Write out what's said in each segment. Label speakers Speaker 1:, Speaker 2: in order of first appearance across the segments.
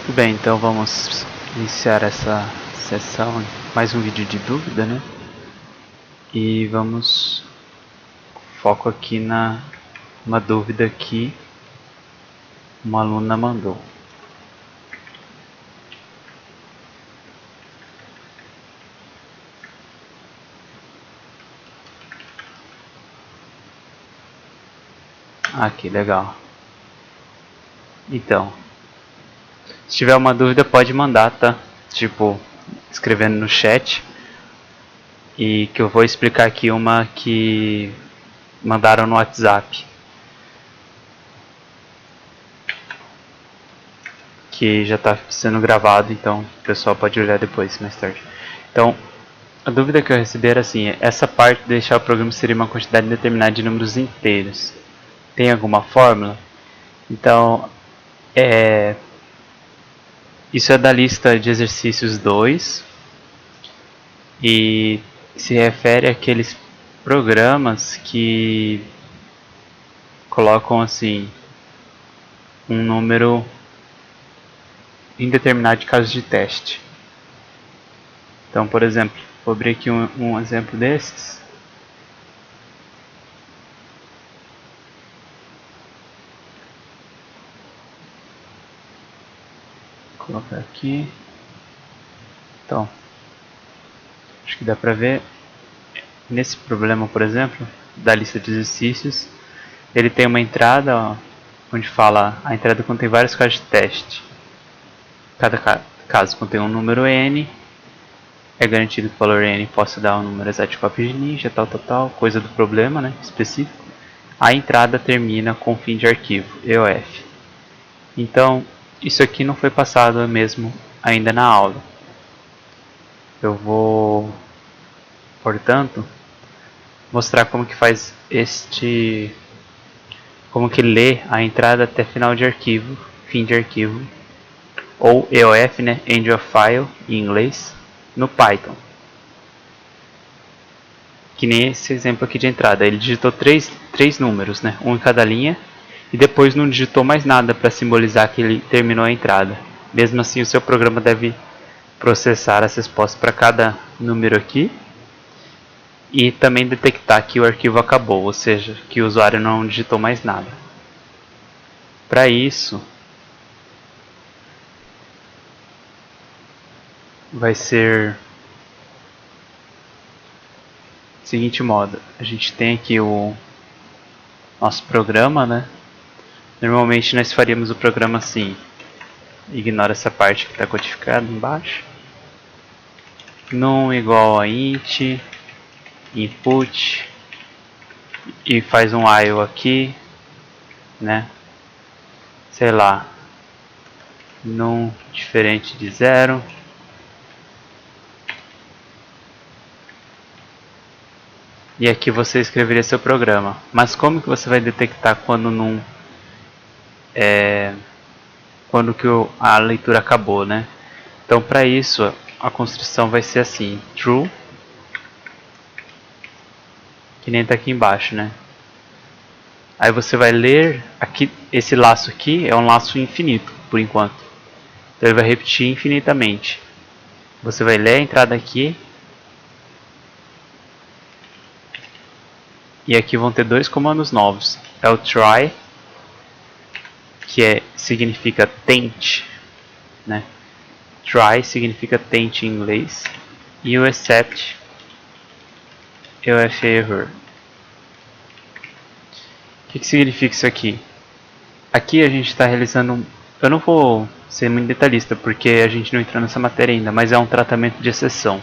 Speaker 1: Tudo bem, então vamos iniciar essa sessão, mais um vídeo de dúvida, né? E vamos foco aqui na uma dúvida que uma aluna mandou. Que legal. Então, se tiver uma dúvida pode mandar, tá? Tipo, escrevendo no chat. E que eu vou explicar aqui uma que mandaram no WhatsApp. Que já está sendo gravado, então o pessoal pode olhar depois, mais tarde. Então, a dúvida que eu recebi era assim: essa parte de deixar o programa seria uma quantidade determinada de números inteiros. Tem alguma fórmula? Então, isso é da lista de exercícios 2 e se refere àqueles programas que colocam assim um número indeterminado de casos de teste. Então, por exemplo, vou abrir aqui um exemplo desses. Vou colocar aqui. Então, acho que dá pra ver. Nesse problema, por exemplo, da lista de exercícios, ele tem uma entrada, ó, onde fala a entrada contém vários casos de teste. Cada caso contém um número n. É garantido que o valor n possa dar um número exato de cópia de ninja, tal, coisa do problema, né, específico. A entrada termina com fim de arquivo, EOF. Então, isso aqui não foi passado mesmo ainda na aula. Eu vou, portanto, mostrar como que faz como que lê a entrada até final de arquivo, fim de arquivo, ou EOF, né, End of File em inglês, no Python. Que nem esse exemplo aqui de entrada, ele digitou três números, né, um em cada linha, e depois não digitou mais nada para simbolizar que ele terminou a entrada. Mesmo assim, o seu programa deve processar as respostas para cada número aqui e também detectar que o arquivo acabou, ou seja, que o usuário não digitou mais nada. Para isso, vai ser do seguinte modo: a gente tem aqui o nosso programa, né? Normalmente nós faríamos o programa assim. Ignora essa parte que está codificada embaixo. Num igual a int input e faz um while aqui, né? Sei lá, num diferente de 0. E aqui você escreveria seu programa. Mas como que você vai detectar quando num quando que a leitura acabou, né? Então, para isso, a construção vai ser assim: true, que nem está aqui embaixo, né? Aí você vai ler aqui, esse laço aqui é um laço infinito, por enquanto. Então ele vai repetir infinitamente. Você vai ler a entrada aqui. E aqui vão ter dois comandos novos. É o try, que significa tente, né? Try significa tente em inglês. E o except, EOF error. O que significa isso aqui? Aqui a gente está realizando eu não vou ser muito detalhista porque a gente não entrou nessa matéria ainda, mas é um tratamento de exceção.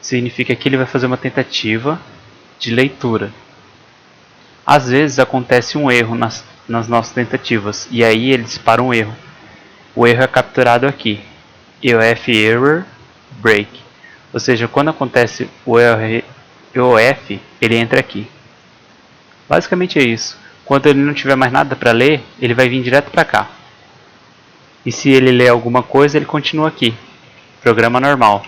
Speaker 1: Significa que ele vai fazer uma tentativa de leitura. Às vezes acontece um erro nas nossas tentativas e aí ele dispara um erro. O erro é capturado aqui, EOF error break. Ou seja, quando acontece o EOF, ele entra aqui. Basicamente é isso. Quando ele não tiver mais nada para ler, ele vai vir direto para cá. E se ele ler alguma coisa, ele continua aqui. Programa normal.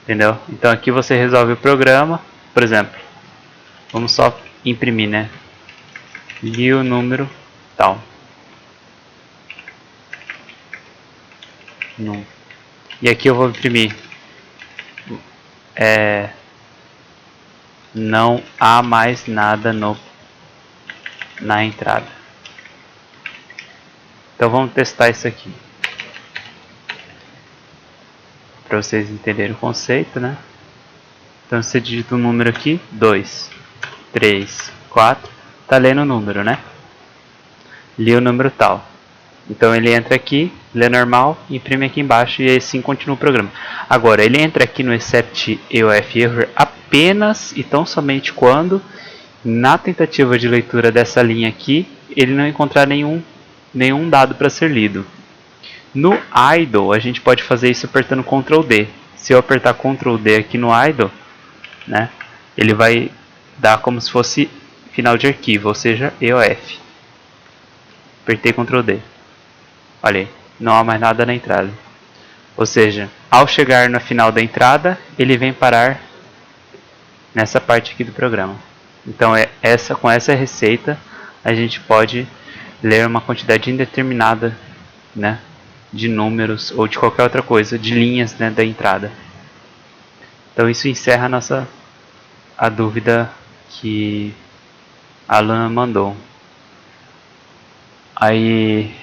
Speaker 1: Entendeu? Então aqui você resolve o programa. Por exemplo, vamos só imprimir, né? Li o número tal. num. E aqui eu vou imprimir não há mais nada na entrada. Então vamos testar isso aqui para vocês entenderem o conceito, né? Então você digita um número aqui, 2, 3, 4, tá lendo o número, né? Li o número tal. Então ele entra aqui, lê normal, imprime aqui embaixo e assim continua o programa. Agora, ele entra aqui no except EOF error apenas e tão somente quando, na tentativa de leitura dessa linha aqui, ele não encontrar nenhum dado para ser lido. No idle, a gente pode fazer isso apertando Ctrl D. Se eu apertar Ctrl D aqui no idle, né, ele vai dar como se fosse final de arquivo, ou seja, EOF. Apertei Ctrl D. Olha aí, não há mais nada na entrada. Ou seja, ao chegar no final da entrada, ele vem parar nessa parte aqui do programa. Então com essa receita a gente pode ler uma quantidade indeterminada, né, de números ou de qualquer outra coisa, de linhas, né, da entrada. Então isso encerra a dúvida que a aluna mandou. Aí,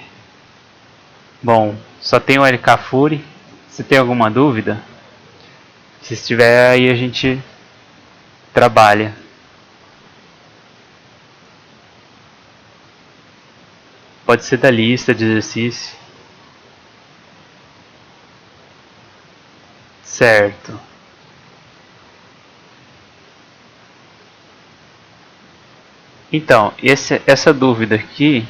Speaker 1: bom, só tem o LK Fury. Se tem alguma dúvida, se estiver aí a gente trabalha. Pode ser da lista de exercício. Certo. Então, essa dúvida aqui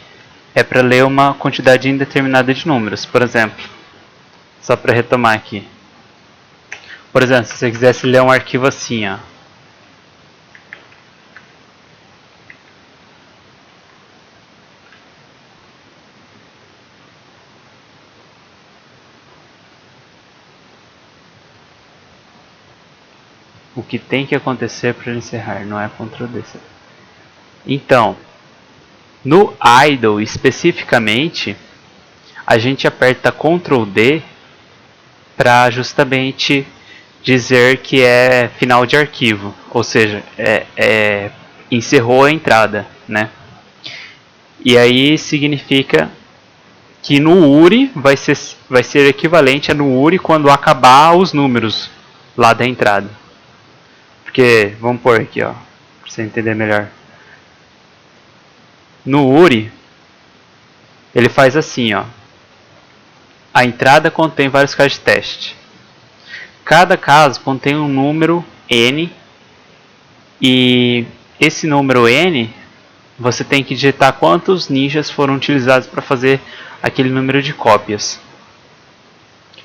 Speaker 1: é para ler uma quantidade indeterminada de números. Por exemplo, só para retomar aqui. Por exemplo, se você quisesse ler um arquivo assim, ó. O que tem que acontecer para encerrar, não é Ctrl D. Então, no idle especificamente, a gente aperta Ctrl D para justamente dizer que é final de arquivo, ou seja, encerrou a entrada, né? E aí significa que no URI vai ser equivalente a no URI quando acabar os números lá da entrada. Porque, vamos pôr aqui, ó, para você entender melhor. No URI, ele faz assim, ó. A entrada contém vários casos de teste. Cada caso contém um número N e esse número N você tem que digitar quantos ninjas foram utilizados para fazer aquele número de cópias.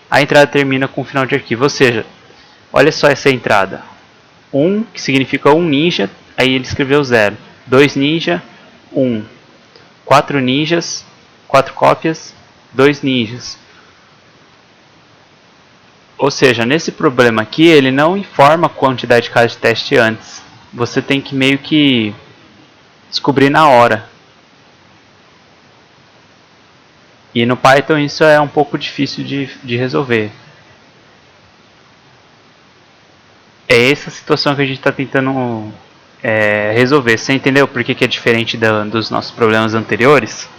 Speaker 1: A entrada termina com o final de arquivo, ou seja, olha só essa entrada. 1, que significa 1 ninja, aí ele escreveu 0. 2 ninja, 1. 4 ninjas, 4 cópias, 2 ninjas. Ou seja, nesse problema aqui, ele não informa a quantidade de casos de teste antes. Você tem que meio que descobrir na hora. E no Python isso é um pouco difícil de resolver. É essa situação que a gente está tentando resolver. Você entendeu por que é diferente dos nossos problemas anteriores?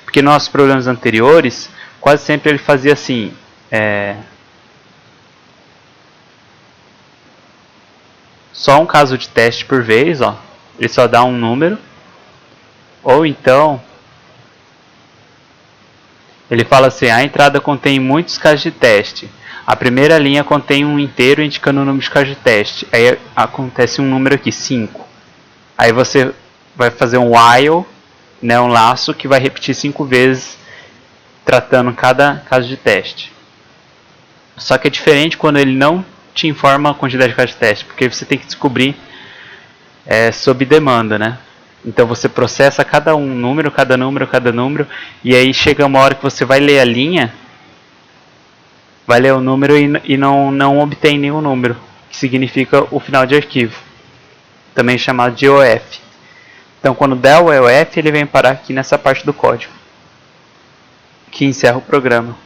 Speaker 1: Porque nossos problemas anteriores, quase sempre ele fazia assim... só um caso de teste por vez, ó. Ele só dá um número. Ou então, ele fala assim, a entrada contém muitos casos de teste. A primeira linha contém um inteiro indicando o número de casos de teste. Aí acontece um número aqui, 5. Aí você vai fazer um while, né, um laço que vai repetir 5 vezes, tratando cada caso de teste. Só que é diferente quando ele não te informa a quantidade de casos de teste, porque você tem que descobrir sob demanda, né? Então você processa cada número, e aí chega uma hora que você vai ler a linha, vai ler o número e não obtém nenhum número, que significa o final de arquivo, também chamado de EOF. Então quando der o EOF, ele vem parar aqui nessa parte do código, que encerra o programa.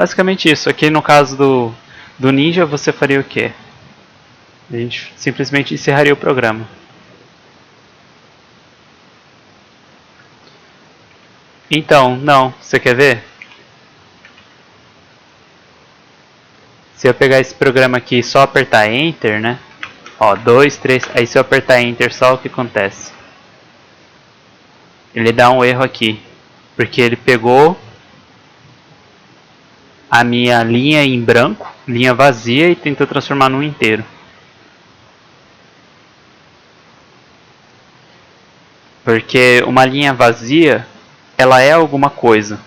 Speaker 1: Basicamente isso. Aqui no caso do Ninja, você faria o quê? A gente simplesmente encerraria o programa. Então, não. Você quer ver? Se eu pegar esse programa aqui e só apertar Enter, né? Ó, 2, 3. Aí se eu apertar Enter, só o que acontece? Ele dá um erro aqui. Porque ele pegou a minha linha em branco, linha vazia, e tentou transformar num inteiro. Porque uma linha vazia, ela é alguma coisa.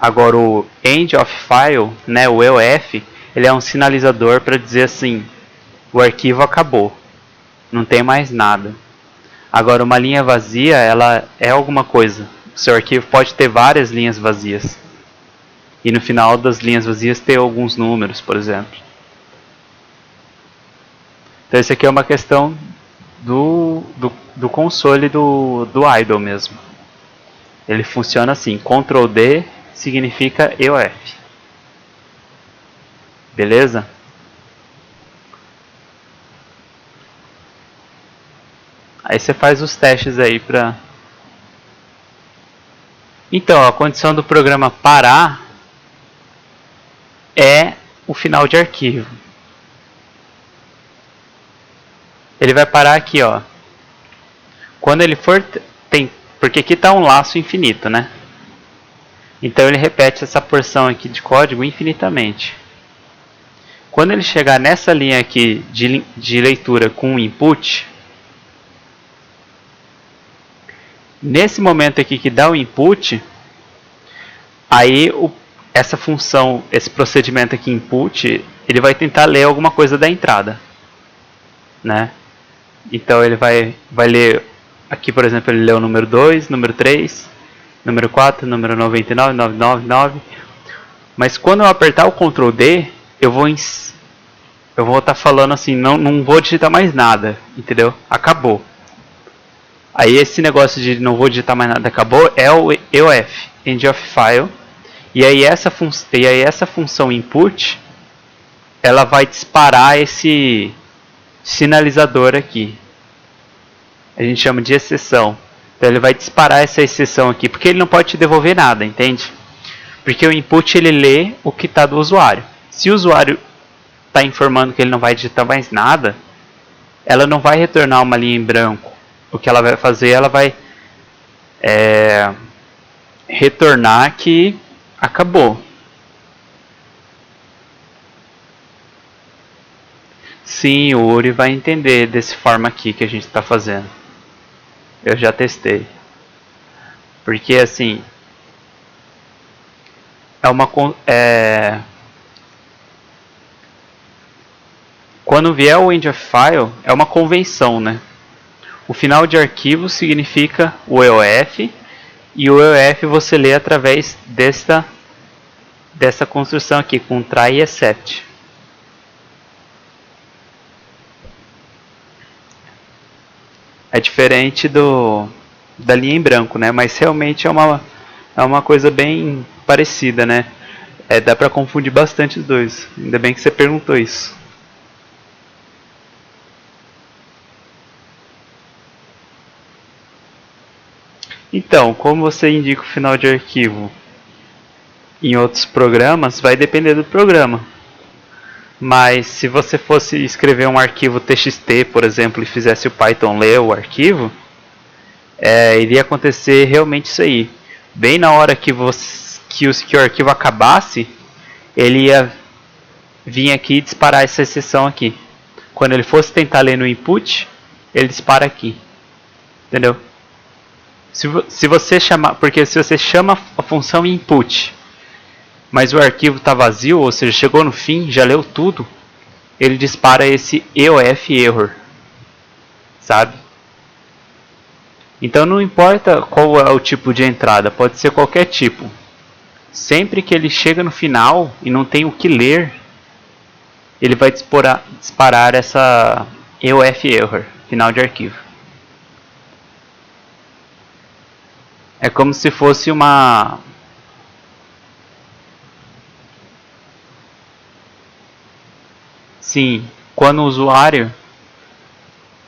Speaker 1: Agora o End of File, né, o EOF, ele é um sinalizador para dizer assim, o arquivo acabou, não tem mais nada. Agora uma linha vazia, ela é alguma coisa. O seu arquivo pode ter várias linhas vazias. E no final das linhas vazias ter alguns números, por exemplo. Então isso aqui é uma questão do console do idle mesmo. Ele funciona assim, Ctrl D significa EOF. Beleza? Aí você faz os testes aí pra... Então, a condição do programa parar é o final de arquivo. Ele vai parar aqui, ó. Quando ele for... porque aqui está um laço infinito, né? Então ele repete essa porção aqui de código infinitamente. Quando ele chegar nessa linha aqui de leitura com input, nesse momento aqui que dá o input, aí essa função, esse procedimento aqui input, ele vai tentar ler alguma coisa da entrada, né? Então ele vai ler, aqui por exemplo, ele leu o número 2, número 3, número 4, número 99, 999. Mas quando eu apertar o Ctrl D, eu vou estar falando assim, não vou digitar mais nada, entendeu? Acabou. Aí esse negócio de não vou digitar mais nada, acabou, é o EOF, End of File. E aí essa função input, ela vai disparar esse sinalizador aqui. A gente chama de exceção. Então ele vai disparar essa exceção aqui, porque ele não pode te devolver nada, entende? Porque o input ele lê o que está do usuário. Se o usuário está informando que ele não vai digitar mais nada, ela não vai retornar uma linha em branco. O que ela vai fazer, ela vai retornar que acabou. Sim, o Uri vai entender desse forma aqui que a gente está fazendo. Eu já testei. Porque assim, quando vier o end of file, é uma convenção, né? O final de arquivo significa o EOF, e o EOF você lê através dessa construção aqui, com try e except. É diferente da linha em branco, né? Mas realmente é uma coisa bem parecida, né? Dá pra confundir bastante os dois. Ainda bem que você perguntou isso. Então, como você indica o final de arquivo em outros programas, vai depender do programa. Mas se você fosse escrever um arquivo TXT, por exemplo, e fizesse o Python ler o arquivo, iria acontecer realmente isso aí. Bem na hora que o arquivo acabasse, ele ia vir aqui e disparar essa exceção aqui. Quando ele fosse tentar ler no input, ele dispara aqui. Entendeu? Se você chamar, porque se você chama a função input, mas o arquivo está vazio, ou seja, chegou no fim, já leu tudo, ele dispara esse EOF error, sabe? Então não importa qual é o tipo de entrada, pode ser qualquer tipo. Sempre que ele chega no final e não tem o que ler, ele vai disparar essa EOF error, final de arquivo. É como se fosse uma Sim, quando o usuário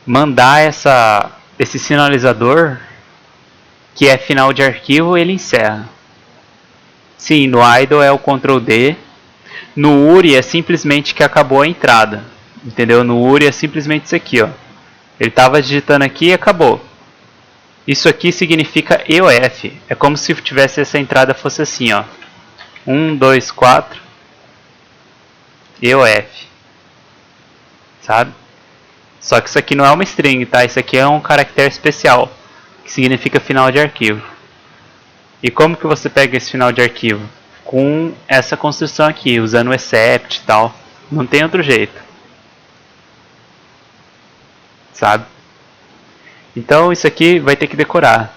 Speaker 1: mandar esse sinalizador, que é final de arquivo, ele encerra. Sim, no idle é o Ctrl D. No URI é simplesmente que acabou a entrada. Entendeu? No URI é simplesmente isso aqui, ó. Ele estava digitando aqui e acabou. Isso aqui significa EOF. É como se tivesse essa entrada fosse assim, ó. 1, 2, 4. EOF. Sabe? Só que isso aqui não é uma string, tá? Isso aqui é um caractere especial, que significa final de arquivo. E como que você pega esse final de arquivo? Com essa construção aqui, usando o except e tal. Não tem outro jeito. Sabe? Então isso aqui vai ter que decorar.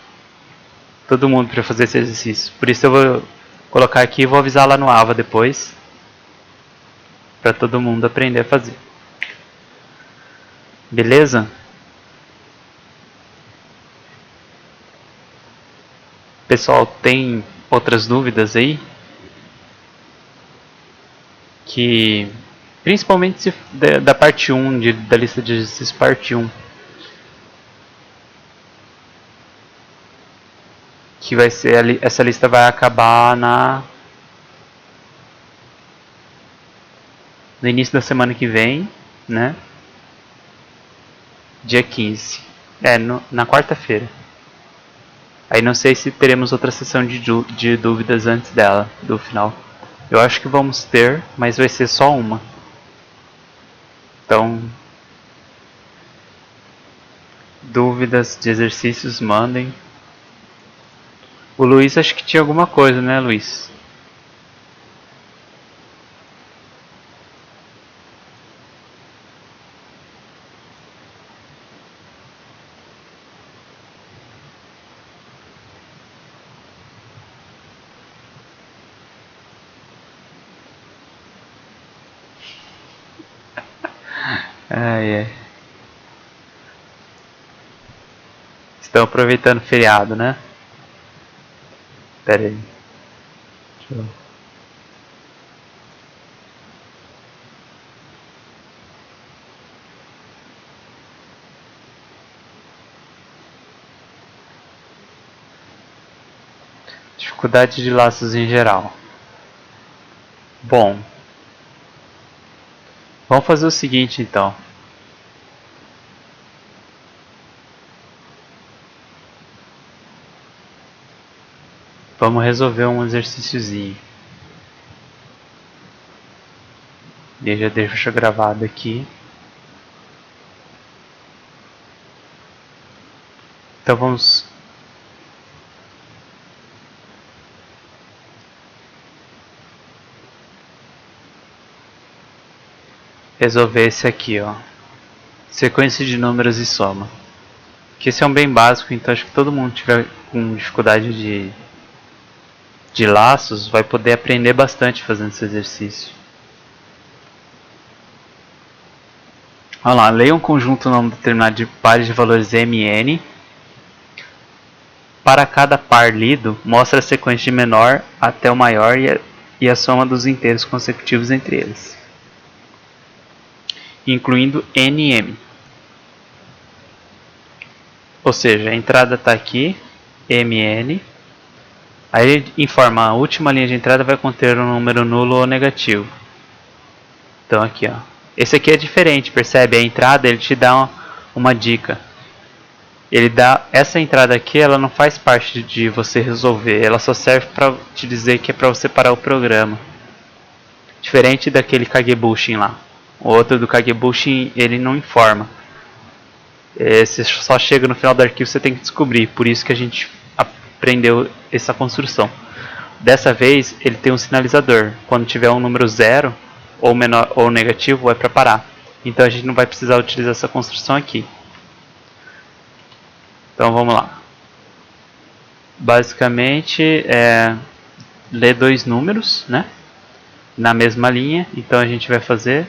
Speaker 1: Todo mundo para fazer esse exercício. Por isso eu vou colocar aqui e vou avisar lá no AVA depois. Para todo mundo aprender a fazer. Beleza? Pessoal, tem outras dúvidas aí? Que principalmente se, da parte 1, da lista de exercícios parte 1. Que vai ser, essa lista vai acabar no início da semana que vem, né? Dia 15. Na quarta-feira. Aí não sei se teremos outra sessão de dúvidas antes dela, do final. Eu acho que vamos ter, mas vai ser só uma. Então, dúvidas de exercícios, mandem. O Luiz acho que tinha alguma coisa, né, Luiz? Ai, ai. Estão aproveitando o feriado, né? Pera aí. Deixa eu... Dificuldade de laços em geral. Bom, vamos fazer o seguinte então. Vamos resolver um exercíciozinho. E já deixo gravado aqui. Então vamos... resolver esse aqui, ó. Sequência de números e soma. Que esse é um bem básico, então acho que todo mundo que tiver com dificuldade de laços vai poder aprender bastante fazendo esse exercício. Olha lá, leia um conjunto nome determinado de pares de valores mn. Para cada par lido, mostra a sequência de menor até o maior e a soma dos inteiros consecutivos entre eles, incluindo nm. Ou seja, a entrada está aqui, mn. Aí ele informa, a última linha de entrada vai conter um número nulo ou negativo. Então aqui, ó. Esse aqui é diferente, percebe? A entrada ele te dá uma dica. Ele dá essa entrada aqui, ela não faz parte de você resolver, ela só serve para te dizer que é para você parar o programa. Diferente daquele Kagebushin lá. O outro do Kagebushin, ele não informa. Você só chega no final do arquivo, você tem que descobrir. Por isso que a gente aprendeu essa construção. Dessa vez, ele tem um sinalizador. Quando tiver um número zero ou menor ou negativo, é para parar. Então a gente não vai precisar utilizar essa construção aqui. Então vamos lá. Basicamente é ler dois números, né? Na mesma linha. Então a gente vai fazer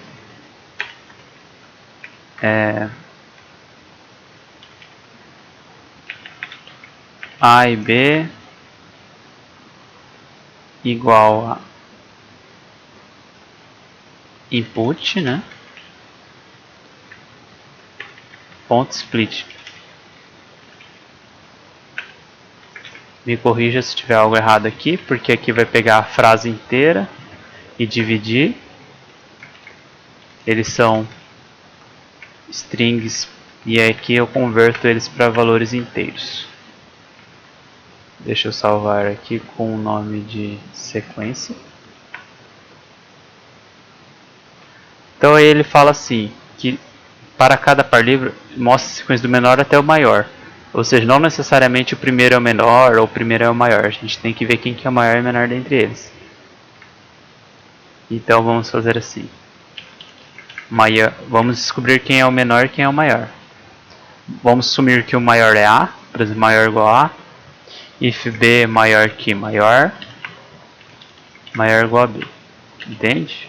Speaker 1: A e B igual a input, né? ponto split. Me corrija se tiver algo errado aqui, porque aqui vai pegar a frase inteira e dividir. Eles são strings e aqui eu converto eles para valores inteiros. Deixa eu salvar aqui com o nome de sequência. Então aí ele fala assim, que para cada par livre mostra a sequência do menor até o maior. Ou seja, não necessariamente o primeiro é o menor ou o primeiro é o maior. A gente tem que ver quem que é o maior e o menor dentre eles. Então vamos fazer assim. Vamos descobrir quem é o menor e quem é o maior. Vamos assumir que o maior é A, por exemplo, maior ou igual a A. If B é maior que maior, maior ou igual a B. Entende?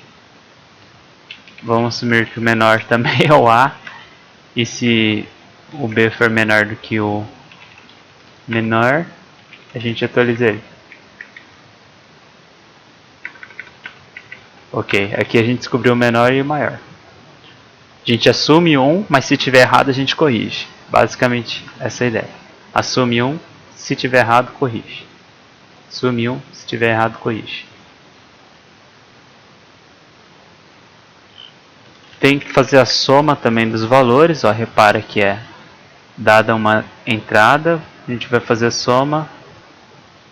Speaker 1: Vamos assumir que o menor também é o A. E se o B for menor do que o menor, a gente atualiza ele. Ok, aqui a gente descobriu o menor e o maior. A gente assume um, mas se tiver errado a gente corrige. Basicamente essa é a ideia. Assume um, se tiver errado corrige. Assume um, se tiver errado corrige. Tem que fazer a soma também dos valores. Ó, repara que é dada uma entrada, a gente vai fazer a soma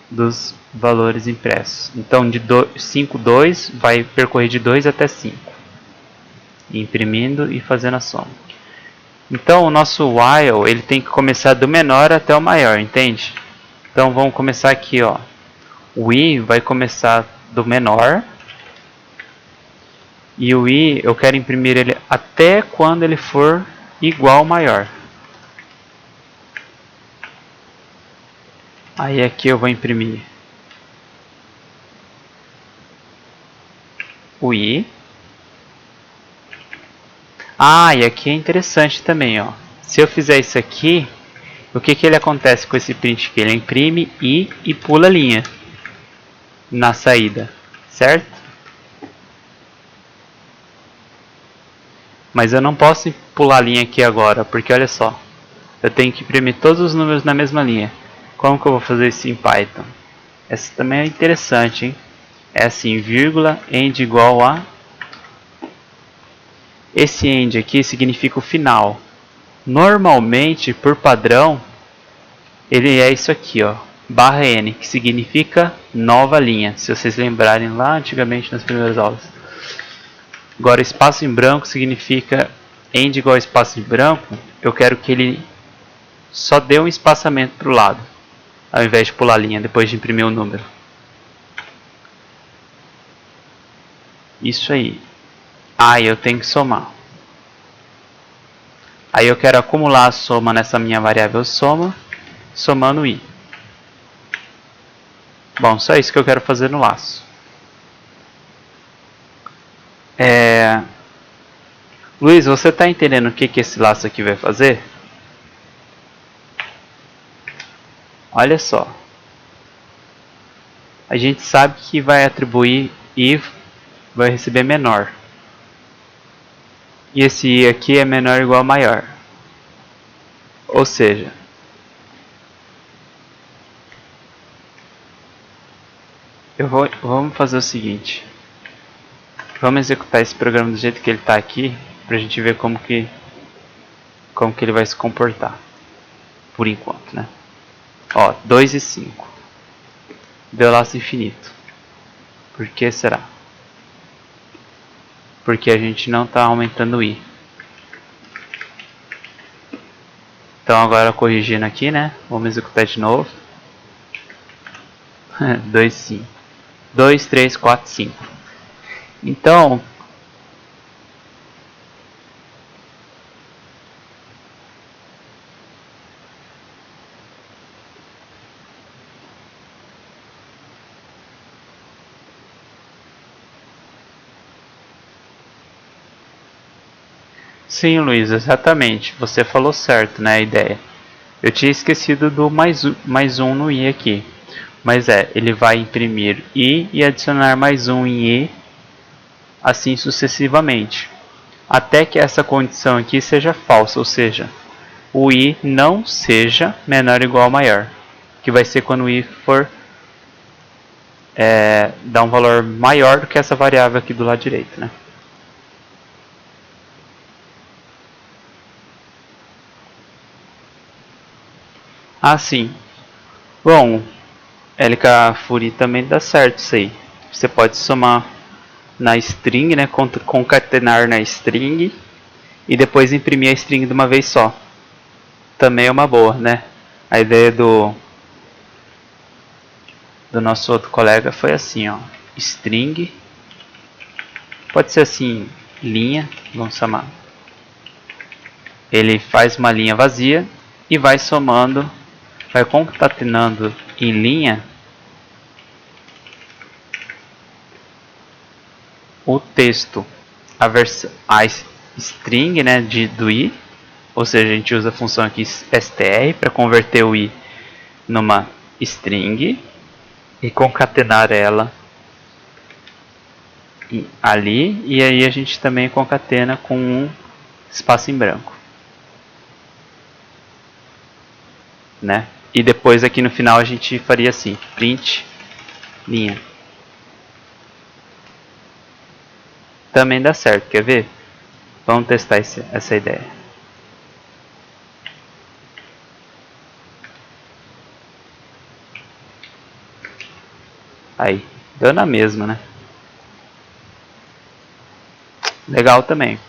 Speaker 1: dos valores impressos. Então de 5, 2 vai percorrer de 2 até 5. Imprimindo e fazendo a soma. Então o nosso while ele tem que começar do menor até o maior, entende? Então vamos começar aqui, ó. O i vai começar do menor. E o i eu quero imprimir ele até quando ele for igual ao maior. Aí aqui eu vou imprimir o i. Ah, e aqui é interessante também, ó. Se eu fizer isso aqui, o que que ele acontece com esse print aqui? Ele imprime i e pula a linha na saída, certo? Mas eu não posso pular a linha aqui agora, porque olha só. Eu tenho que imprimir todos os números na mesma linha. Como que eu vou fazer isso em Python? Essa também é interessante, hein? É assim, vírgula, end igual a... Esse end aqui significa o final. Normalmente, por padrão, ele é isso aqui, ó. Barra N, que significa nova linha. Se vocês lembrarem lá antigamente nas primeiras aulas. Agora, espaço em branco significa end igual a espaço em branco. Eu quero que ele só dê um espaçamento para o lado, ao invés de pular a linha depois de imprimir o número. Isso aí. Aí eu tenho que somar. Aí eu quero acumular a soma nessa minha variável soma, somando i. Bom, só isso que eu quero fazer no laço. Luiz, você está entendendo o que esse laço aqui vai fazer? Olha só. A gente sabe que vai atribuir i, vai receber menor. E esse i aqui é menor ou igual a maior. Ou seja, vamos fazer o seguinte. Vamos executar esse programa do jeito que ele está aqui, para a gente ver como que ele vai se comportar. Por enquanto, né? Ó, 2 e 5. Deu laço infinito. Por que será? Porque a gente não está aumentando o i. Então agora corrigindo aqui, né? Vamos executar de novo. 2, 5. 2, 3, 4, 5. Então, sim, Luiz, exatamente. Você falou certo, né, a ideia. Eu tinha esquecido do mais um no i aqui. Mas ele vai imprimir i e adicionar mais um em i, assim sucessivamente. Até que essa condição aqui seja falsa, ou seja, o i não seja menor ou igual ou maior, que vai ser quando o i for dar um valor maior do que essa variável aqui do lado direito, né? Ah, sim. Bom, LK Fury também dá certo isso aí. Você pode somar na string, né? Concatenar na string e depois imprimir a string de uma vez só. Também é uma boa, né? A ideia do nosso outro colega foi assim, ó. String. Pode ser assim, linha, vamos chamar. Ele faz uma linha vazia e vai somando, vai concatenando em linha o texto, a string, né, do i, ou seja, a gente usa a função aqui str para converter o i numa string e concatenar ela ali, e aí a gente também concatena com um espaço em branco, né? E depois aqui no final a gente faria assim, print linha. Também dá certo, quer ver? Vamos testar essa ideia. Aí, deu na mesma, né? Legal também.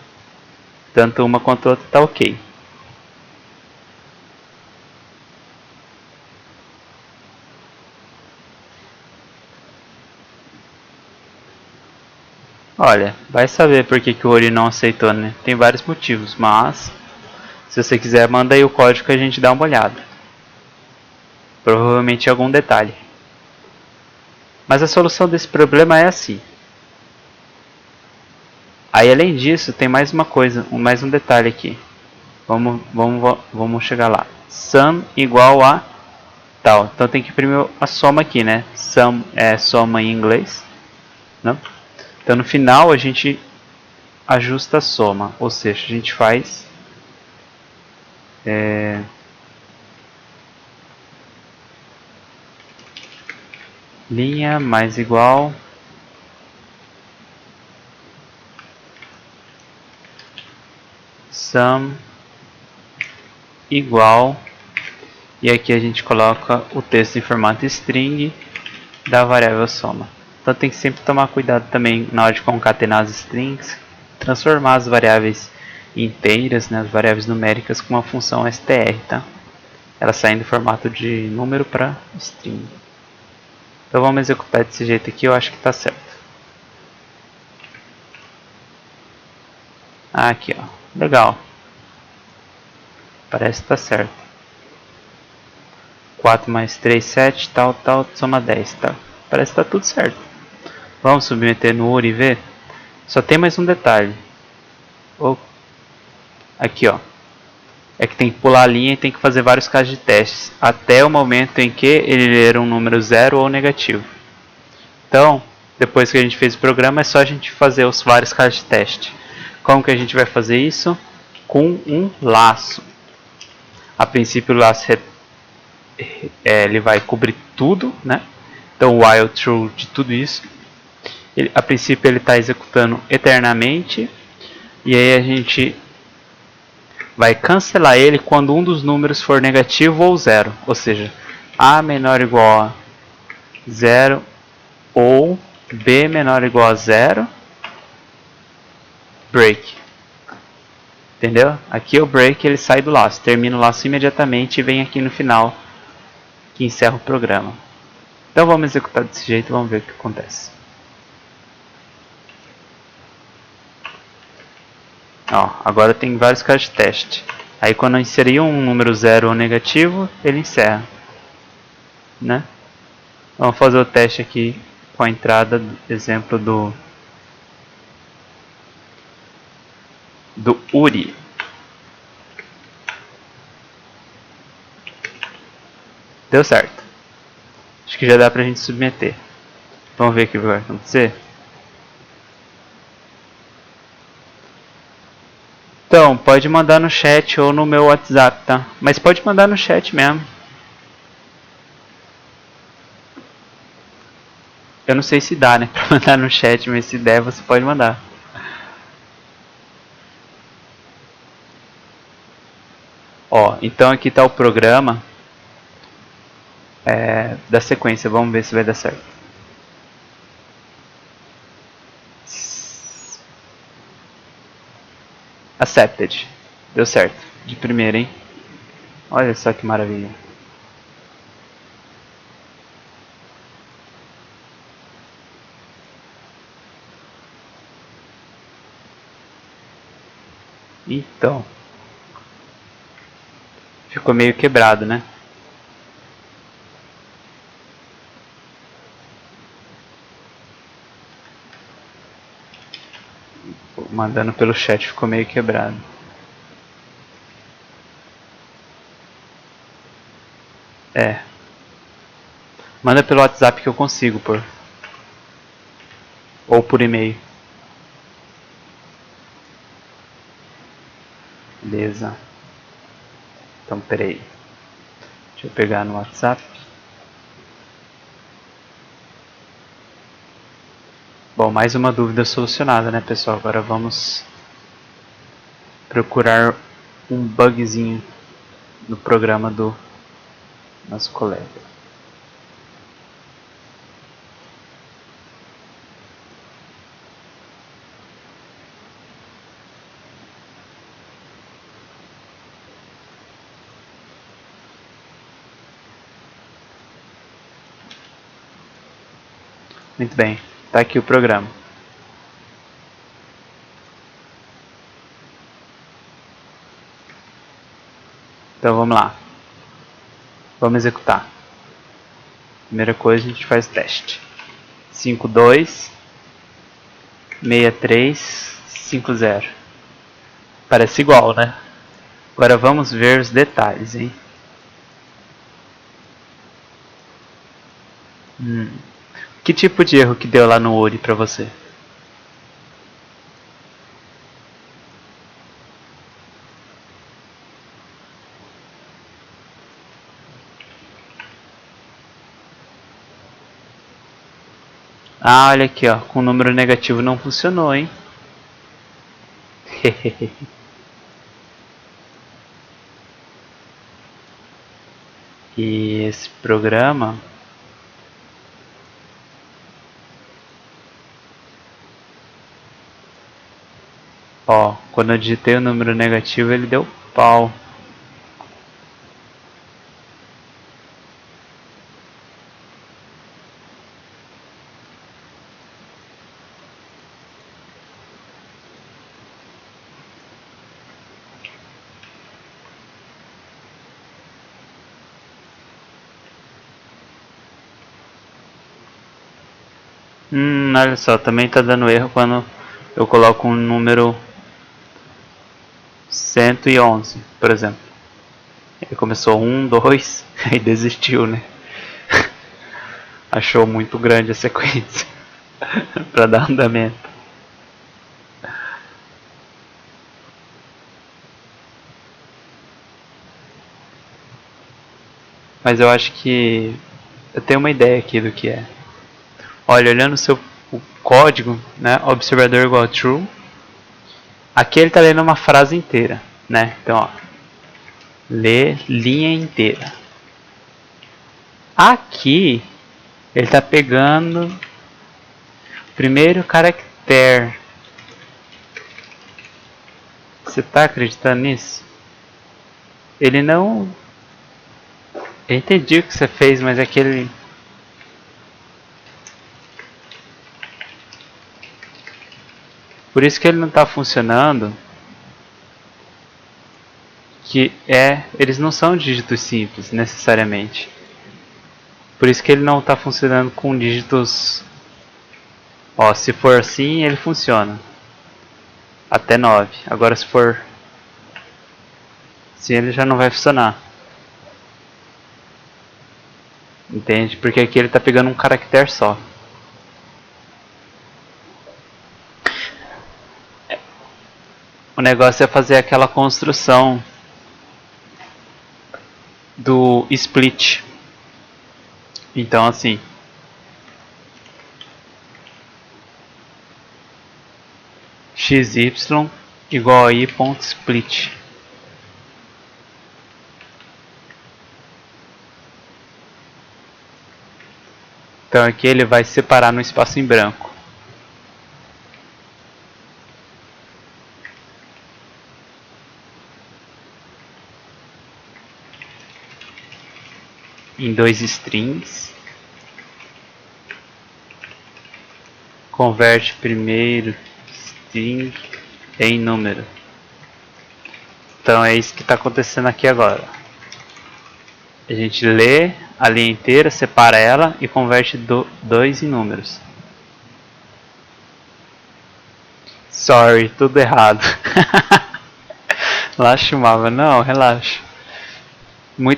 Speaker 1: Tanto uma quanto a outra tá ok. Olha, vai saber por que o Ori não aceitou, né? Tem vários motivos, mas se você quiser, manda aí o código que a gente dá uma olhada. Provavelmente algum detalhe. Mas a solução desse problema é assim. Aí além disso, tem mais uma coisa, mais um detalhe aqui. Vamos chegar lá. Sum igual a tal. Então tem que imprimir a soma aqui, né? Sum é soma em inglês. Né? Então no final a gente ajusta a soma. Ou seja, a gente faz... linha mais igual... sum igual... E aqui a gente coloca o texto em formato string da variável soma. Então tem que sempre tomar cuidado também na hora de concatenar as strings, transformar as variáveis inteiras, né, as variáveis numéricas com uma função str, tá? Ela saindo do formato de número para string. Então vamos executar desse jeito aqui, eu acho que está certo. Aqui, ó, legal. Parece que está certo. 4 mais 3, 7, tal, soma 10, tá? Parece que está tudo certo. Vamos submeter no URI e ver? Só tem mais um detalhe. Aqui, ó. É que tem que pular a linha e tem que fazer vários casos de testes. Até o momento em que ele ler um número 0 ou negativo. Então, depois que a gente fez o programa, é só a gente fazer os vários casos de teste. Como que a gente vai fazer isso? Com um laço. A princípio o laço ele vai cobrir tudo, né? Então o while true de tudo isso. A princípio ele está executando eternamente. E aí a gente vai cancelar ele quando um dos números for negativo ou zero. Ou seja, A menor ou igual a 0 ou B menor ou igual a 0. Break. Entendeu? Aqui o break ele sai do laço. Termina o laço imediatamente e vem aqui no final que encerra o programa. Então vamos executar desse jeito e vamos ver o que acontece. Ó, agora tem vários casos de teste. Aí quando eu inserir um número 0 ou negativo, ele encerra. Né? Vamos fazer o teste aqui com a entrada, exemplo do URI. Deu certo. Acho que já dá pra gente submeter. Vamos ver o que vai acontecer. Então, pode mandar no chat ou no meu WhatsApp, tá? Mas pode mandar no chat mesmo. Eu não sei se dá, né, pra mandar no chat, mas se der, você pode mandar. Ó, então aqui tá o programa da sequência. Vamos ver se vai dar certo. Accepted. Deu certo. De primeira, hein? Olha só que maravilha. Então. Ficou meio quebrado, né? Mandando pelo chat ficou meio quebrado. É. Manda pelo WhatsApp que eu consigo, pôr. Ou por e-mail. Beleza. Então, peraí. Deixa eu pegar no WhatsApp. Bom, mais uma dúvida solucionada, né, pessoal? Agora vamos procurar um bugzinho no programa do nosso colega. Muito bem, tá aqui o programa. Então vamos lá. Vamos executar. Primeira coisa, a gente faz teste. 52 63 50. Parece igual, né? Agora vamos ver os detalhes, hein? Que tipo de erro que deu lá no ORI pra você? Ah, olha aqui, ó. Com número negativo não funcionou, hein? E esse programa... Ó, quando eu digitei o número negativo ele deu pau. Olha só, também tá dando erro quando eu coloco um número 111, por exemplo. Ele começou 1, 2, aí desistiu, né? Achou muito grande a sequência para dar andamento. Mas eu acho que eu tenho uma ideia aqui do que é. Olha, olhando o código, né? Observador igual a true. Aqui ele está lendo uma frase inteira, né? Então, ó, lê linha inteira. Aqui ele está pegando o primeiro caractere. Você está acreditando nisso? Ele não... Eu entendi o que você fez, mas é que ele... Por isso que ele não está funcionando. Que eles não são dígitos simples, necessariamente. Por isso que ele não está funcionando com dígitos... Ó, se for assim, ele funciona. Até 9. Agora se for... Assim, ele já não vai funcionar. Entende? Porque aqui ele está pegando um caractere só. O negócio é fazer aquela construção do split. Então assim, xy igual a i.split. Então aqui ele vai separar no espaço em branco. Em dois strings. Converte primeiro string em número. Então é isso que está acontecendo aqui agora. A gente lê a linha inteira, separa ela e converte 2 em números. Sorry, tudo errado. Lastimava, não, relaxa.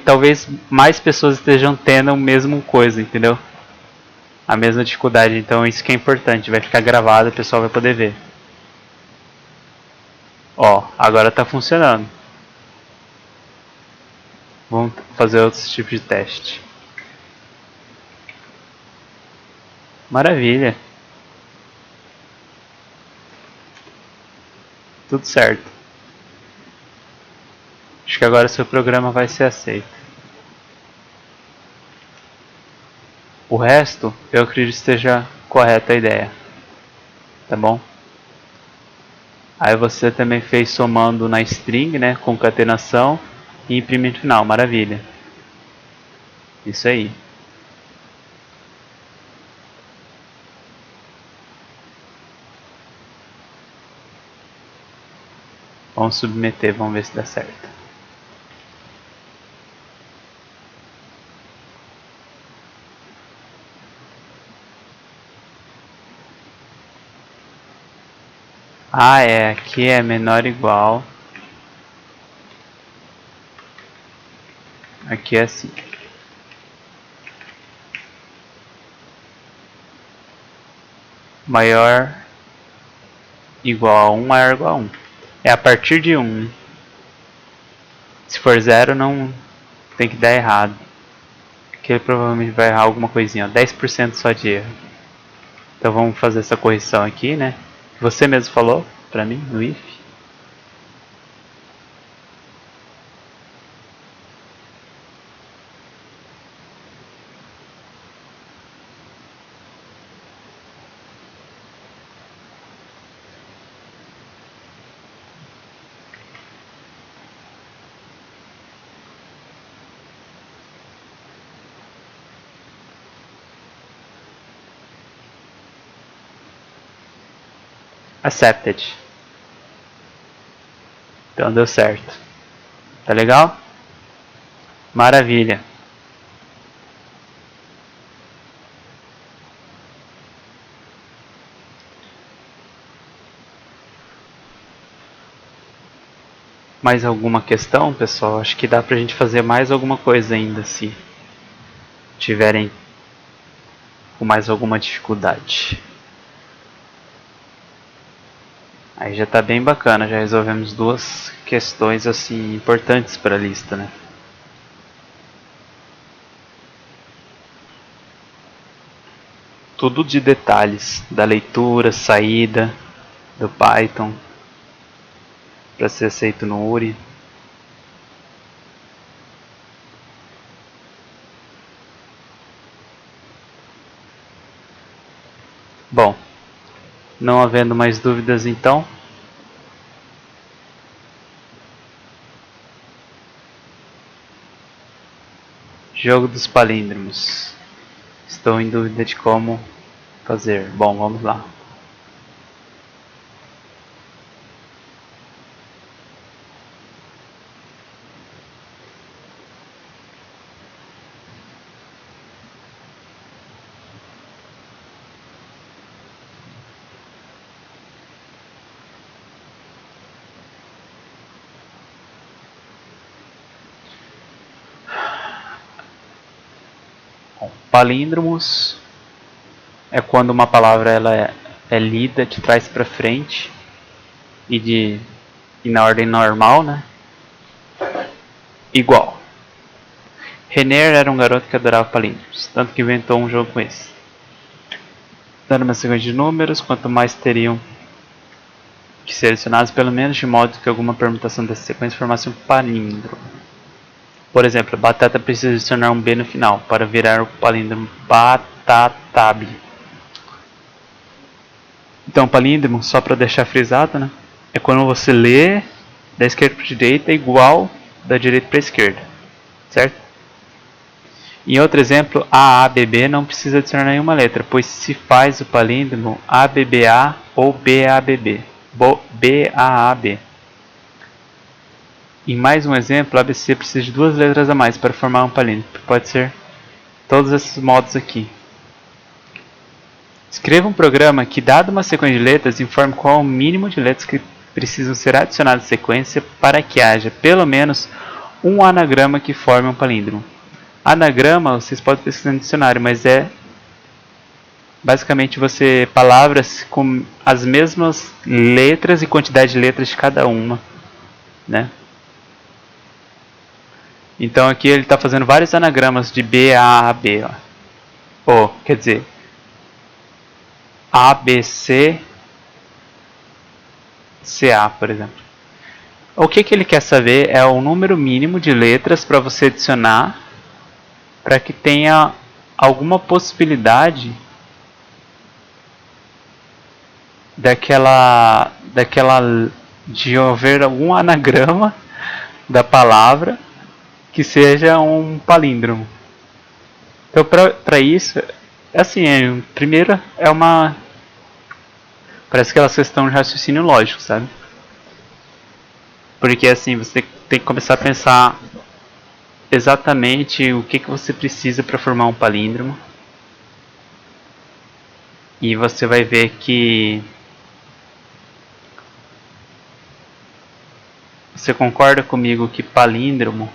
Speaker 1: Talvez mais pessoas estejam tendo a mesma coisa, entendeu? A mesma dificuldade, então isso que é importante, vai ficar gravado, o pessoal vai poder ver. Ó, agora tá funcionando. Vamos fazer outros tipos de teste. Maravilha. Tudo certo. Acho que agora seu programa vai ser aceito. O resto, eu acredito que esteja correta a ideia. Tá bom? Aí você também fez somando na string, né? Concatenação e imprime no final. Maravilha. Isso aí. Vamos submeter, vamos ver se dá certo. Ah, é. Aqui é menor ou igual. Aqui é assim. Maior igual a 1, maior igual a 1. É a partir de 1. Se for 0, não tem que dar errado. Aqui ele provavelmente vai errar alguma coisinha. 10% só de erro. Então vamos fazer essa correção aqui, né? Você mesmo falou pra mim no if. Accepted. Então deu certo. Tá legal? Maravilha. Mais alguma questão, pessoal? Acho que dá pra gente fazer mais alguma coisa ainda, se tiverem com mais alguma dificuldade. Aí já tá bem bacana, já resolvemos duas questões assim importantes para a lista, né? Tudo de detalhes, da leitura, saída, do Python, para ser aceito no URI. Bom, não havendo mais dúvidas então, jogo dos palíndromos. Estou em dúvida de como fazer. Bom, vamos lá. Bom, palíndromos é quando uma palavra ela é lida de trás para frente e de e na ordem normal, né? Igual. Renner era um garoto que adorava palíndromos, tanto que inventou um jogo com esse. Dando uma sequência de números, quanto mais teriam que ser adicionados, pelo menos de modo que alguma permutação dessa sequência formasse um palíndromo. Por exemplo, a batata precisa adicionar um B no final para virar o palíndromo batatab. Então, palíndromo, só para deixar frisado, né? É quando você lê da esquerda para a direita igual da direita para a esquerda, certo? Em outro exemplo, AABB não precisa adicionar nenhuma letra, pois se faz o palíndromo ABBA ou BABB. BAAB. Em mais um exemplo, ABC precisa de duas letras a mais para formar um palíndromo. Pode ser todos esses modos aqui. Escreva um programa que, dado uma sequência de letras, informe qual é o mínimo de letras que precisam ser adicionadas à sequência para que haja pelo menos um anagrama que forme um palíndromo. Anagrama, vocês podem pesquisar no dicionário, mas é basicamente você palavras com as mesmas letras e quantidade de letras de cada uma, né? Então aqui ele está fazendo vários anagramas de B a B, ó. Ou, quer dizer, A, B, C, C, A, por exemplo. O que ele quer saber é o número mínimo de letras para você adicionar para que tenha alguma possibilidade daquela de haver algum anagrama da palavra que seja um palíndromo. Então, para isso, assim, primeiro é uma... Parece aquela questão de raciocínio lógico, sabe? Porque assim, você tem que começar a pensar exatamente o que você precisa para formar um palíndromo. E você vai ver que... Você concorda comigo que palíndromo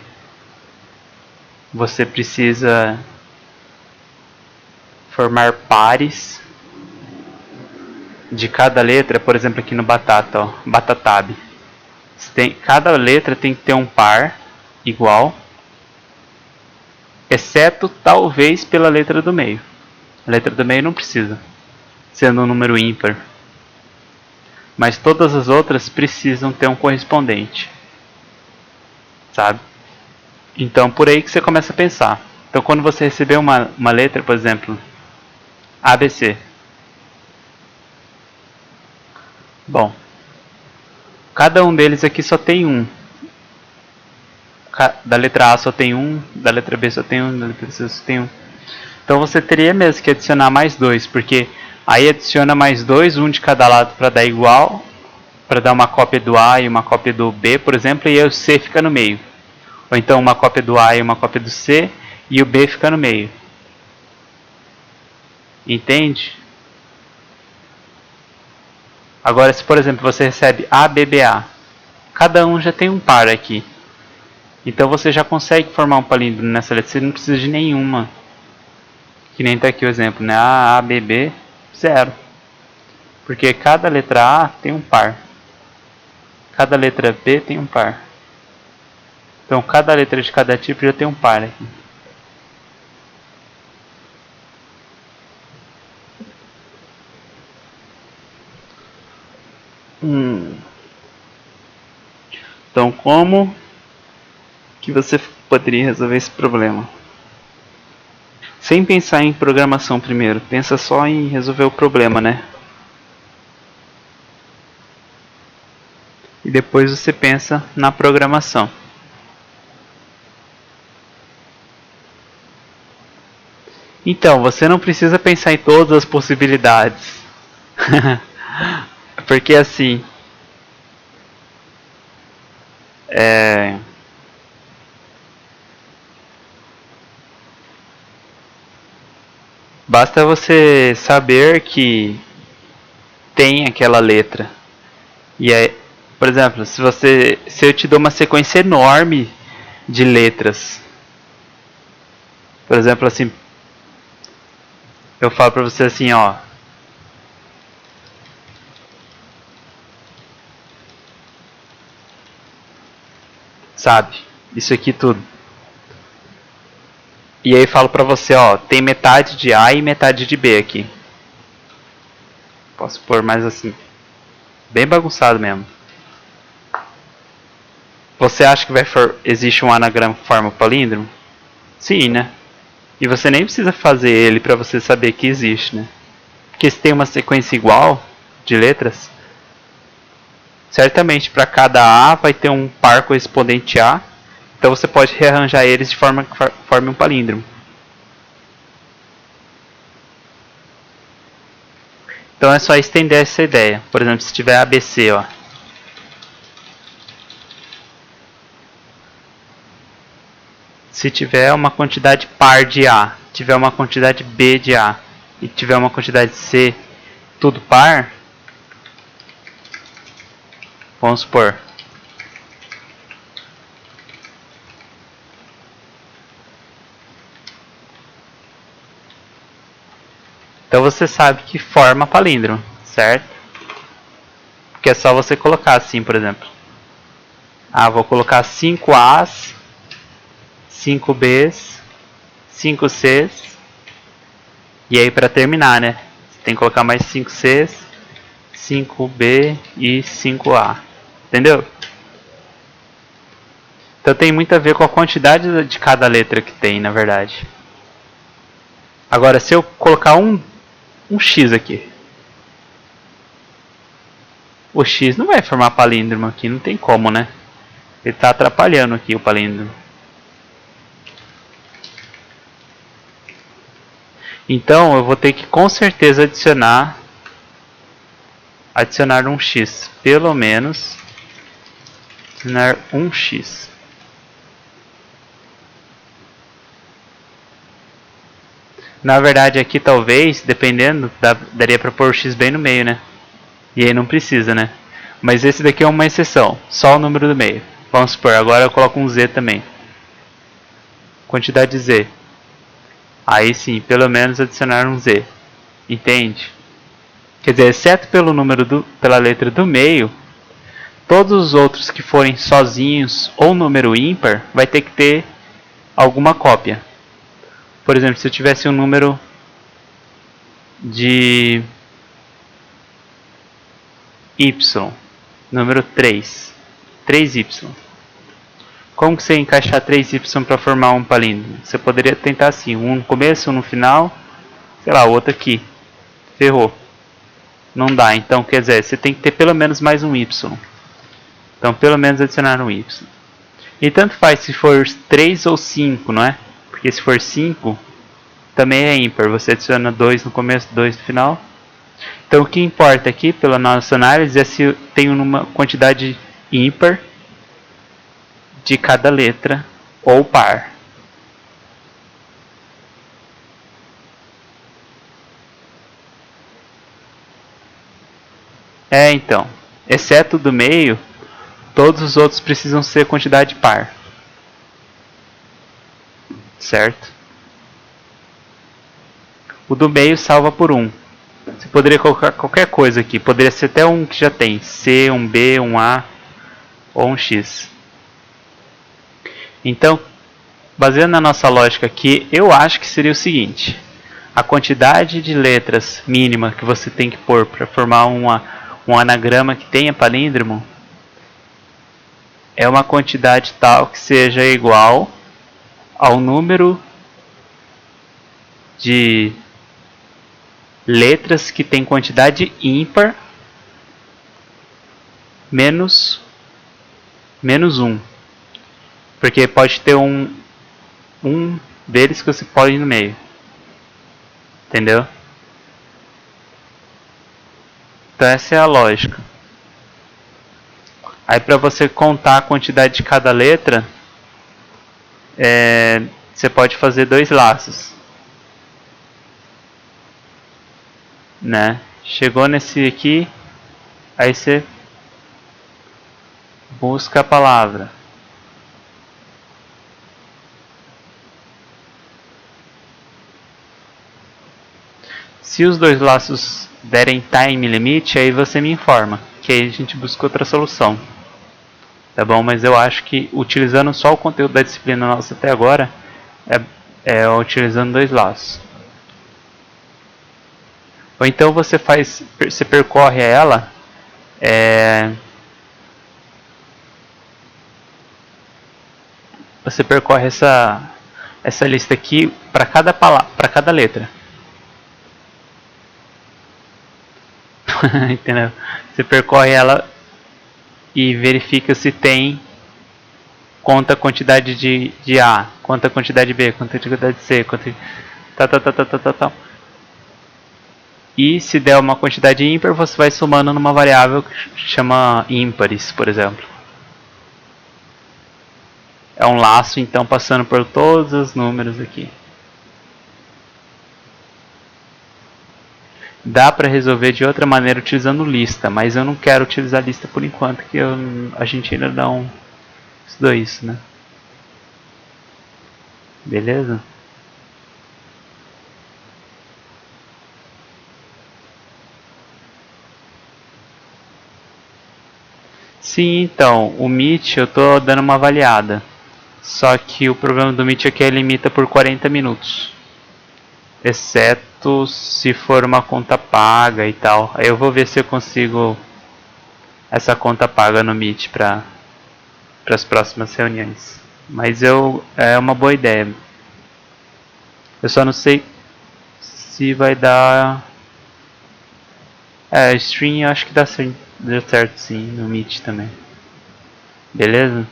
Speaker 1: você precisa formar pares de cada letra, por exemplo aqui no batata, ó, batatab. Cada letra tem que ter um par igual, exceto talvez pela letra do meio. A letra do meio não precisa, sendo um número ímpar. Mas todas as outras precisam ter um correspondente, sabe? Então por aí que você começa a pensar. Então quando você receber uma letra, por exemplo, ABC. Bom, cada um deles aqui só tem um. Da letra A só tem um, da letra B só tem um, da letra C só tem um. Então você teria mesmo que adicionar mais dois, porque aí adiciona mais dois, um de cada lado para dar igual, para dar uma cópia do A e uma cópia do B, por exemplo, e aí o C fica no meio. Ou então uma cópia do A e uma cópia do C e o B fica no meio. Entende? Agora, se por exemplo você recebe ABBA, cada um já tem um par aqui. Então você já consegue formar um palíndromo nessa letra, você não precisa de nenhuma. Que nem está aqui o exemplo, né? A, B, B, 0. Porque cada letra A tem um par. Cada letra B tem um par. Então cada letra de cada tipo já tem um par aqui. Então como que você poderia resolver esse problema? Sem pensar em programação primeiro, pensa só em resolver o problema, né? E depois você pensa na programação. Então, você não precisa pensar em todas as possibilidades. Porque assim, basta você saber que tem aquela letra. E aí, por exemplo, se eu te dou uma sequência enorme de letras, por exemplo, assim, eu falo pra você assim, ó, sabe? Isso aqui tudo. E aí falo pra você, ó, tem metade de A e metade de B aqui. Posso pôr mais assim. Bem bagunçado mesmo. Você acha que existe um anagrama que forma o palíndromo? Sim, né? E você nem precisa fazer ele para você saber que existe, né? Porque se tem uma sequência igual de letras, certamente para cada A vai ter um par correspondente a. Então você pode rearranjar eles de forma que forme um palíndromo. Então é só estender essa ideia. Por exemplo, se tiver ABC, ó. Se tiver uma quantidade par de A, tiver uma quantidade B de A e tiver uma quantidade C, tudo par, vamos supor. Então você sabe que forma palíndromo, certo? Porque é só você colocar assim, por exemplo. Ah, vou colocar 5 A's, 5 B's, 5 C's. E aí para terminar, né? Você tem que colocar mais 5 C's, 5 B e 5 A. Entendeu? Então tem muito a ver com a quantidade de cada letra que tem, na verdade. Agora, se eu colocar um X aqui, o X não vai formar palíndromo aqui, não tem como, né? Ele está atrapalhando aqui o palíndromo. Então eu vou ter que com certeza adicionar um X. Pelo menos adicionar um X. Na verdade aqui talvez, dependendo, daria para pôr o X bem no meio, né? E aí não precisa, né? Mas esse daqui é uma exceção, só o número do meio. Vamos supor, agora eu coloco um Z também. Quantidade de Z. Aí sim, pelo menos adicionar um Z. Entende? Quer dizer, exceto pela letra do meio, todos os outros que forem sozinhos ou número ímpar, vai ter que ter alguma cópia. Por exemplo, se eu tivesse um número de Y, número 3, 3Y. Como que você encaixar 3Y para formar um palíndromo? Você poderia tentar assim, um no começo, um no final, sei lá, outro aqui. Ferrou. Não dá, então quer dizer, você tem que ter pelo menos mais um Y. Então pelo menos adicionar um Y. E tanto faz se for 3 ou 5, não é? Porque se for 5, também é ímpar. Você adiciona 2 no começo, 2 no final. Então o que importa aqui, pela nossa análise, é se tem uma quantidade ímpar de cada letra ou par. Então, exceto do meio, todos os outros precisam ser quantidade par. Certo? O do meio salva por 1. Você poderia colocar qualquer coisa aqui. Poderia ser até um que já tem. C, um B, um A ou um X. Então, baseando na nossa lógica aqui, eu acho que seria o seguinte. A quantidade de letras mínima que você tem que pôr para formar um anagrama que tenha palíndromo é uma quantidade tal que seja igual ao número de letras que tem quantidade ímpar menos 1. Porque pode ter um deles que você pode ir no meio. Entendeu? Então essa é a lógica. Aí para você contar a quantidade de cada letra, você pode fazer 2 laços. Né? Chegou nesse aqui, aí você busca a palavra. Se os 2 laços derem time limit, aí você me informa, que aí a gente busca outra solução. tá bom? Mas eu acho que utilizando só o conteúdo da disciplina nossa até agora, é utilizando dois laços. Ou então você percorre ela, você percorre essa lista aqui para cada letra. Entendeu? Você percorre ela e verifica se tem, conta a quantidade de A, conta a quantidade de B, conta a quantidade de C, conta tal. E se der uma quantidade ímpar, você vai somando numa variável que chama ímpares, por exemplo. É um laço, então, passando por todos os números aqui. Dá para resolver de outra maneira utilizando lista, mas eu não quero utilizar lista por enquanto, que a gente ainda não estudou isso, né? Beleza? Sim, então, o Meet eu tô dando uma avaliada. Só que o problema do Meet é que ele limita por 40 minutos. Exceto se for uma conta paga e tal. Aí eu vou ver se eu consigo essa conta paga no Meet para as próximas reuniões. Mas é uma boa ideia. Eu só não sei se vai dar. Stream eu acho que deu certo sim no Meet também. Beleza?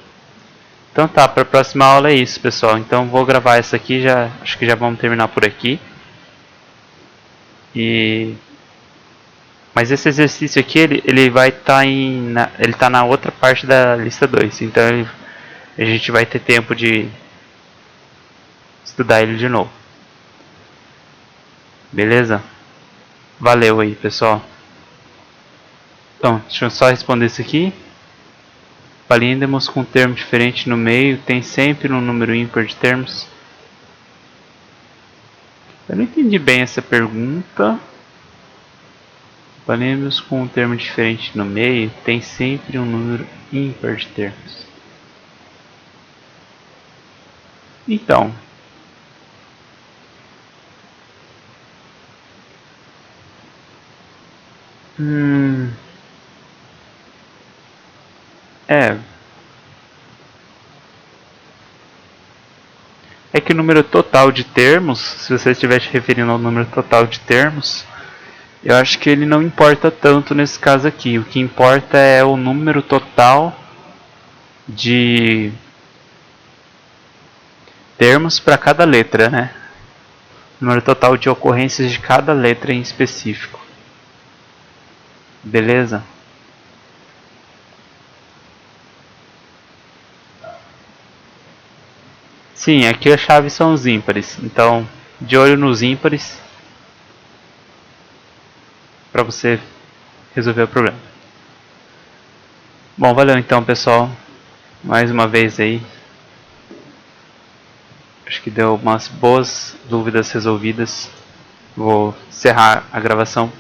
Speaker 1: Então tá, para a próxima aula é isso, pessoal. Então vou gravar essa aqui, acho que já vamos terminar por aqui. Mas esse exercício aqui, ele vai estar ele tá na outra parte da lista 2. Então a gente vai ter tempo de estudar ele de novo. Beleza? Valeu aí, pessoal. Então, deixa eu só responder isso aqui. Palíndromos com termo diferente no meio tem sempre um número ímpar de termos. Eu não entendi bem essa pergunta. Palíndromos com um termo diferente no meio tem sempre um número ímpar de termos. Então, é que o número total de termos, se você estiver se referindo ao número total de termos, eu acho que ele não importa tanto nesse caso aqui. O que importa é o número total de termos para cada letra, né? O número total de ocorrências de cada letra em específico. Beleza? Sim, aqui a chave são os ímpares. Então, de olho nos ímpares para você resolver o problema. Bom, valeu então, pessoal. Mais uma vez aí. Acho que deu umas boas dúvidas resolvidas. Vou encerrar a gravação